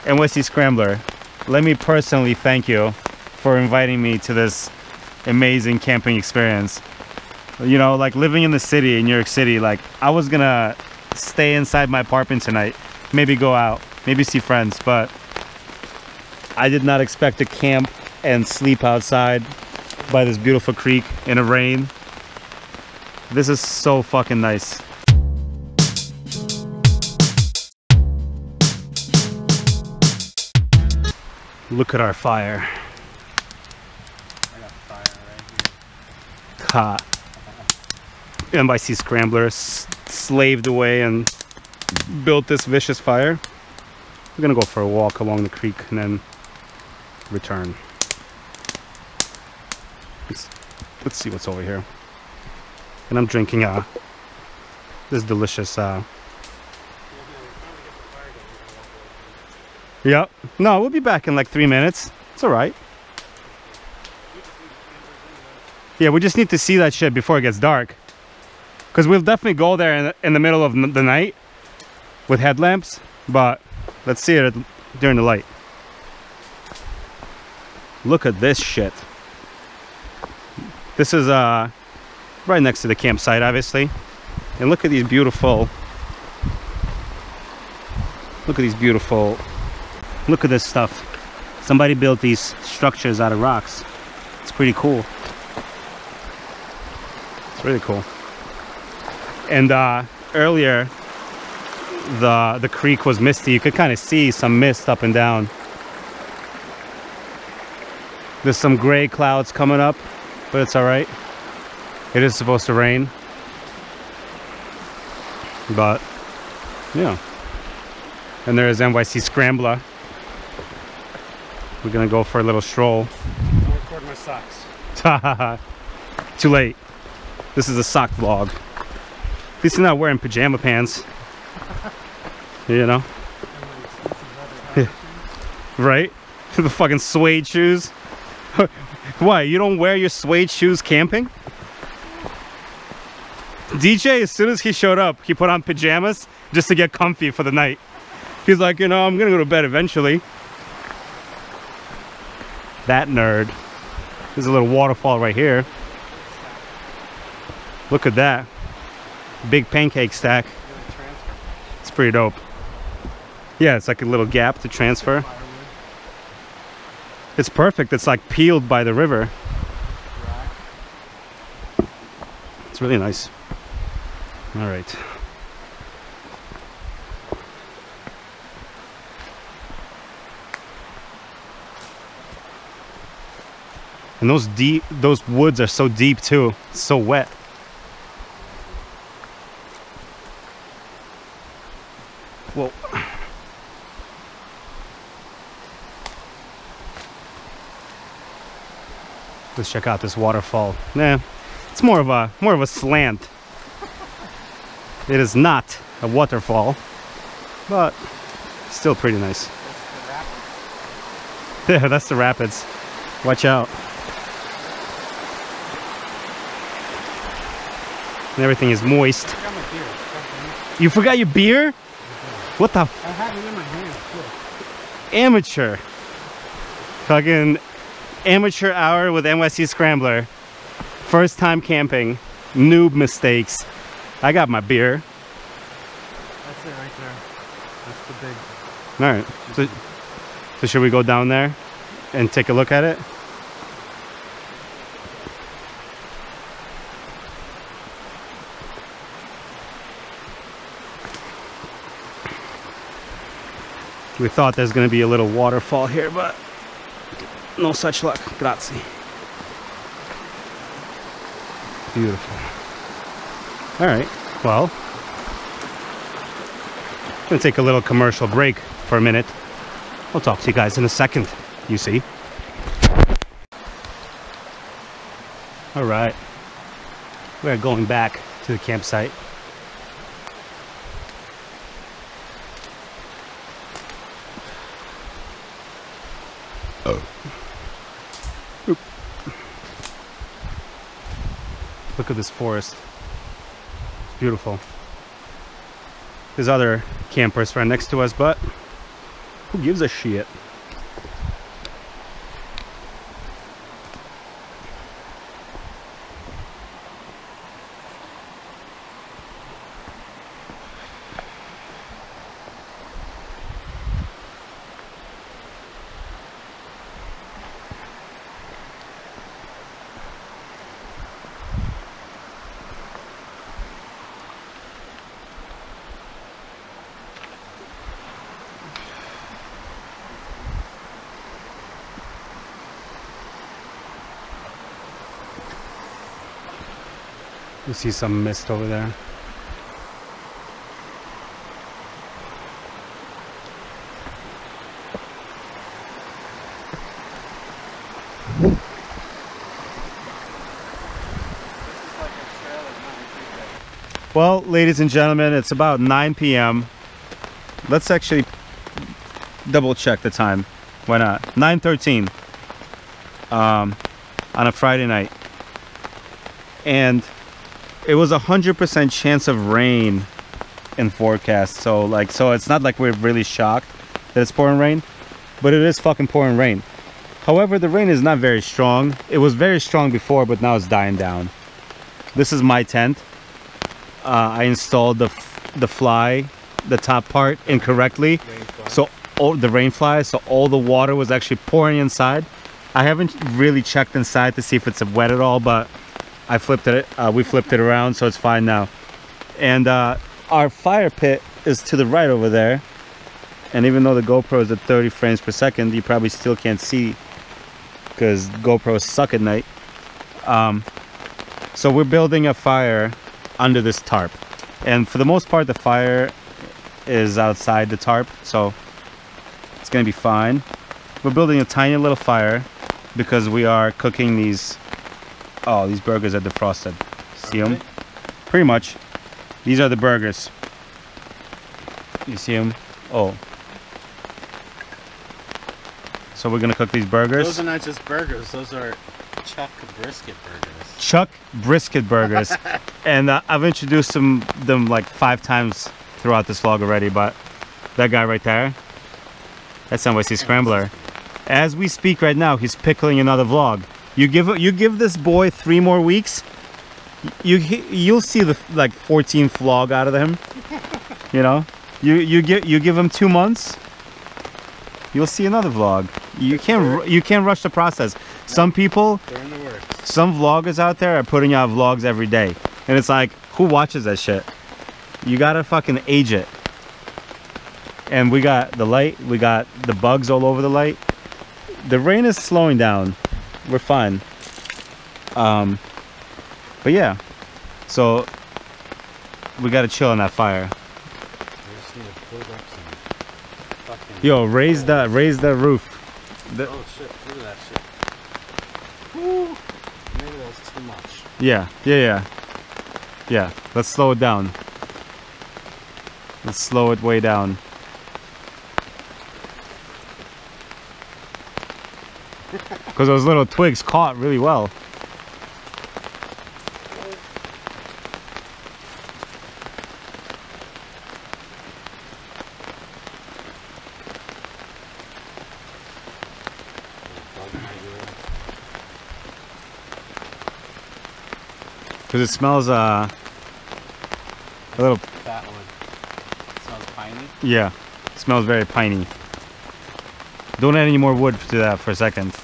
NYC Scrambler, let me personally thank you for inviting me to this amazing camping experience. You know, like living in the city, in New York City, like I was gonna stay inside my apartment tonight, maybe go out, maybe see friends, but I did not expect to camp and sleep outside by this beautiful creek in the rain. This is so fucking nice. Look at our fire. I got fire right here. Ha. NYC Scrambler slaved away and built this vicious fire. We're gonna go for a walk along the creek and then return. Let's see what's over here. And I'm drinking this delicious Yep. No, we'll be back in like 3 minutes. It's all right. Yeah, we just need to see that shit before it gets dark. Because we'll definitely go there in the middle of the night with headlamps, but let's see it during the light. Look at this shit. This is right next to the campsite, obviously. And look at these beautiful... Look at this stuff. Somebody built these structures out of rocks. It's pretty cool. It's really cool. And earlier, the creek was misty. You could kind of see some mist up and down. There's some gray clouds coming up, but it's all right. It is supposed to rain. But, yeah. And there's NYC Scrambler. We're gonna go for a little stroll. Don't record my socks. Too late. This is a sock vlog. At least you're not wearing pajama pants. You know? Right? The fucking suede shoes. Why? You don't wear your suede shoes camping? DJ, as soon as he showed up, he put on pajamas just to get comfy for the night. He's like, you know, I'm gonna go to bed eventually. That nerd. There's a little waterfall right here. Look at that. Big pancake stack. It's pretty dope. Yeah, it's like a little gap to transfer. It's perfect. It's like peeled by the river. It's really nice. All right. And those woods are so deep too. It's so wet. Whoa. Let's check out this waterfall. Nah, it's more of a slant. It is not a waterfall, but still pretty nice. Yeah, that's the rapids. Watch out. And everything is moist. I got my beer. You forgot your beer? What the? I had it in my hand too. Amateur. Fucking amateur hour with NYC Scrambler. First time camping. Noob mistakes. I got my beer. That's it right there. That's the big. Alright. So should we go down there and take a look at it? We thought there's going to be a little waterfall here, but no such luck. Grazie. Beautiful. All right. Well, I'm going to take a little commercial break for a minute. I'll talk to you guys in a second, you see. All right. We're going back to the campsite. Oop. Look at this forest. It's beautiful. There's other campers right next to us, but Who gives a shit? You see some mist over there. Well, ladies and gentlemen, it's about 9 p.m. Let's actually double check the time. Why not? 9:13 on a Friday night. And it was 100% chance of rain in forecast. So it's not like we're really shocked that it's pouring rain, but it is fucking pouring rain. However, the rain is not very strong. It was very strong before, but now it's dying down. This is my tent. I installed the top part incorrectly. So the rain fly, so all the water was actually pouring inside. I haven't really checked inside to see if it's wet at all, but I flipped it. We flipped it around, so it's fine now. And our fire pit is to the right over there. And even though the GoPro is at 30 frames per second, you probably still can't see because GoPros suck at night. So we're building a fire under this tarp, and for the most part the fire is outside the tarp, so it's gonna be fine. We're building a tiny little fire because we are cooking these burgers are defrosted. See them? Pretty much. These are the burgers. You see them? Oh. So we're gonna cook these burgers. Those are not just burgers, those are Chuck brisket burgers. Chuck brisket burgers. And I've introduced them like 5 times throughout this vlog already, but that guy right there, that's NYC Scrambler. As we speak right now, he's pickling another vlog. You give this boy 3 more weeks, you'll see the like 14th vlog out of him. You know, you give him 2 months, you'll see another vlog. You can't rush the process. Some people, they're in the works. Some vloggers out there are putting out vlogs every day, and it's like, who watches that shit? You gotta fucking age it. And we got the light, we got the bugs all over the light. The rain is slowing down. We're fine. But yeah, so we gotta chill on that fire. Just need to build up some fucking Yo, raise the roof. Oh shit, look at that shit. Woo. Maybe that was too much. Yeah, let's slow it down. Let's slow it way down. Because those little twigs caught really well. Because it smells a little... That one. It smells piney? Yeah, it smells very piney. Don't add any more wood to that for a second.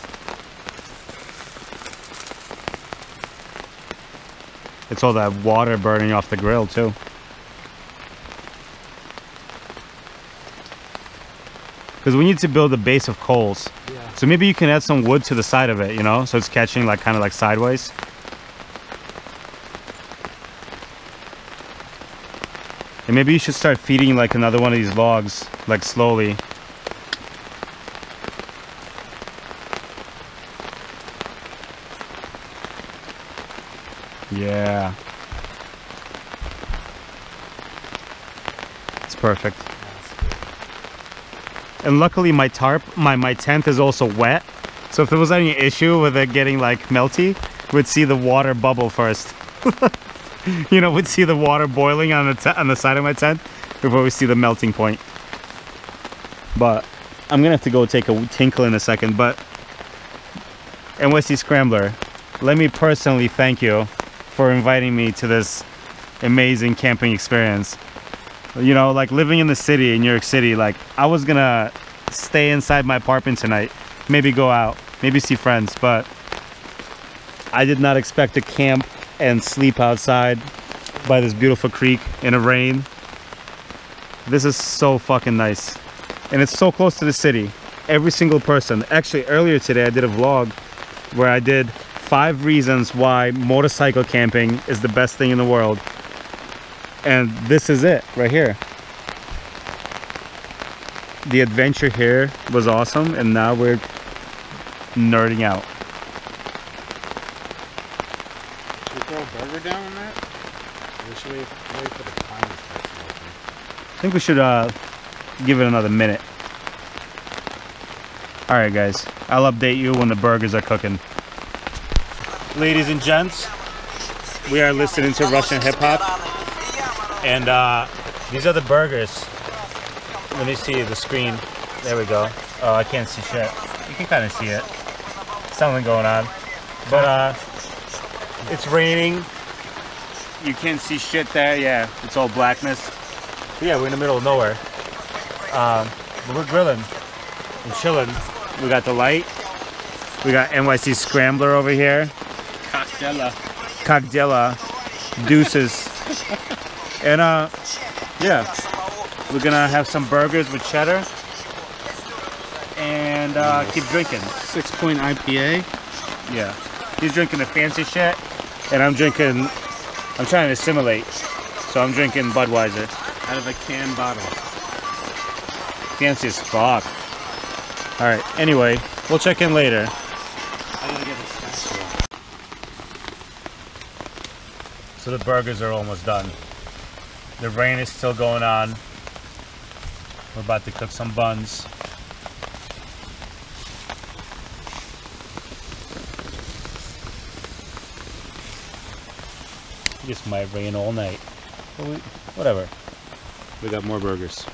It's all that water burning off the grill too. Because we need to build a base of coals. Yeah. So maybe you can add some wood to the side of it, you know? So it's catching like kind of like sideways. And maybe you should start feeding like another one of these logs, like slowly. Yeah. It's perfect. And luckily my tarp, my tent is also wet. So if there was any issue with it getting like melty, we'd see the water bubble first. You know, we'd see the water boiling on the side of my tent before we see the melting point. But I'm gonna have to go take a tinkle in a second, but NYC Scrambler, let me personally thank you for inviting me to this amazing camping experience. You know, like living in the city, in New York City, like I was gonna stay inside my apartment tonight, maybe go out, maybe see friends, but I did not expect to camp and sleep outside by this beautiful creek in the rain. This is so fucking nice. And it's so close to the city. Every single person. Actually, earlier today I did a vlog where I did 5 reasons why motorcycle camping is the best thing in the world. And this is it right here. The adventure here was awesome, and now we're nerding out. Should we throw a burger down on that? Or should we wait for the time to start smoking? I think we should give it another minute. Alright guys, I'll update you when the burgers are cooking. Ladies and gents, we are listening to Russian hip-hop, and these are the burgers. Let me see the screen. There we go. Oh, I can't see shit. You can kind of see it. Something going on. But it's raining. You can't see shit there. Yeah, it's all blackness. But yeah, we're in the middle of nowhere. But we're grilling and chilling. We got the light. We got NYC Scrambler over here. Cockdella. Deuces. And yeah, we're gonna have some burgers with cheddar and keep drinking. 6-point IPA. Yeah, he's drinking the fancy shit, and I'm trying to assimilate, so I'm drinking Budweiser Out of a can bottle. fancy as fuck. All right, anyway, we'll check in later. I gotta get a spatula. So the burgers are almost done. The rain is still going on. We're about to cook some buns. This might rain all night. But whatever. We got more burgers.